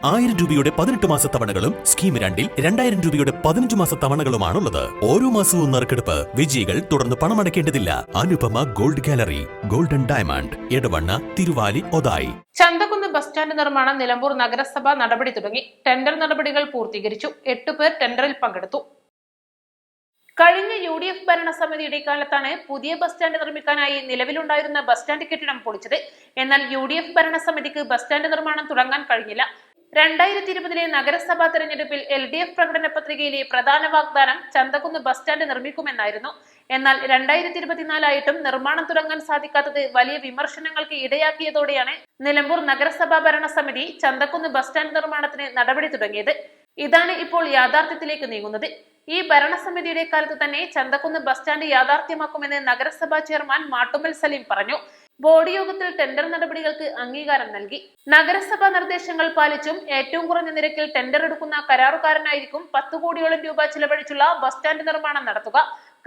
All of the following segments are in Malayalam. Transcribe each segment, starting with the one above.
1000 രൂപയുടെ 18 മാസ തവണകളും സ്കീം 2-ൽ 2000 രൂപയുടെ 15 മാസ തവണകളുമാണുള്ളത്. ഓരോ മാസവും നറുക്കെടുപ്പ്. വിജയികൾ തുടർന്ന് പണമടയ്ക്കേണ്ടതില്ല. Anupama gold gallery, golden diamond, Edavanna, Thiruvali, Othayi. Chanthakkunnu bus stand നിർമ്മാണം നിലമ്പൂർ നഗരസഭ നടപടി തുടങ്ങി. ടെൻഡർ നടപടികൾ പൂർത്തീകരിച്ചു. 8 പേർ ടെൻഡറിൽ പങ്കെടുത്തു. കഴിഞ്ഞ UDF ഭരണസമിതിയുടെ കാലത്താണ് പുതിയ ബസ് സ്റ്റാൻഡ് നിർമ്മിക്കാനായി നിലവിലുണ്ടായിരുന്ന ബസ് സ്റ്റാൻഡ് കെട്ടിടം പൊളിച്ചത്. എന്നാൽ UDF ഭരണസമിതിക്ക് ബസ് സ്റ്റാൻഡ് നിർമ്മാണം തുടങ്ങാൻ കഴിഞ്ഞില്ല. 2020 നഗരസഭാ തെരഞ്ഞെടുപ്പിൽ LDF പ്രകടന പത്രികയിലെ പ്രധാന വാഗ്ദാനം ചന്തക്കുന്ന് ബസ് സ്റ്റാൻഡ് നിർമ്മിക്കുമെന്നായിരുന്നു. എന്നാൽ 2024 ആയിട്ടും നിർമ്മാണം തുടങ്ങാൻ സാധിക്കാത്തത് വലിയ വിമർശനങ്ങൾക്ക് ഇടയാക്കിയതോടെയാണ് നിലമ്പൂർ നഗരസഭാ ഭരണസമിതി ചന്തക്കുന്ന് ബസ് സ്റ്റാൻഡ് നിർമ്മാണത്തിന് നടപടി തുടങ്ങിയത്. ഇതാണ് ഇപ്പോൾ യാഥാർത്ഥ്യത്തിലേക്ക് നീങ്ങുന്നത്. ഈ ഭരണസമിതിയുടെ കാലത്ത് തന്നെ ചന്തക്കുന്ന് ബസ് സ്റ്റാൻഡ് യാഥാർത്ഥ്യമാക്കുമെന്ന് നഗരസഭാ ചെയർമാൻ മാട്ടുമ്മൽ സലീം പറഞ്ഞു. ബോർഡ് യോഗത്തിൽ ടെൻഡർ നടപടികൾക്ക് അംഗീകാരം നൽകി. നഗരസഭാ നിർദ്ദേശങ്ങൾ പാലിച്ചും ഏറ്റവും കുറഞ്ഞ നിരക്കിൽ ടെൻഡർ എടുക്കുന്ന കരാറുകാരനായിരിക്കും 10 കോടിയോളം രൂപ ചിലവഴിച്ചുള്ള ബസ് സ്റ്റാൻഡ് നിർമ്മാണം നടത്തുക.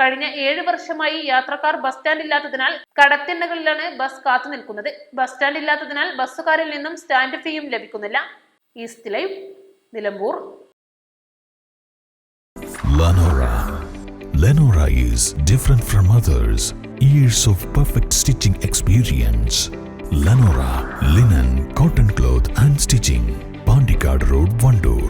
കഴിഞ്ഞ 7 വർഷമായി യാത്രക്കാർ ബസ് സ്റ്റാൻഡ് ഇല്ലാത്തതിനാൽ കടത്തിണ്ണകളിലാണ് ബസ് കാത്തു നിൽക്കുന്നത്. ബസ് സ്റ്റാൻഡ് ഇല്ലാത്തതിനാൽ ബസ്സുകാരിൽ നിന്നും സ്റ്റാൻഡ് ഫീയും ലഭിക്കുന്നില്ല. East live, Nilambur. Lenora is different from others. Years of perfect stitching experience. Lenora linen, cotton cloth and stitching. Pandikad Road, Vandoor.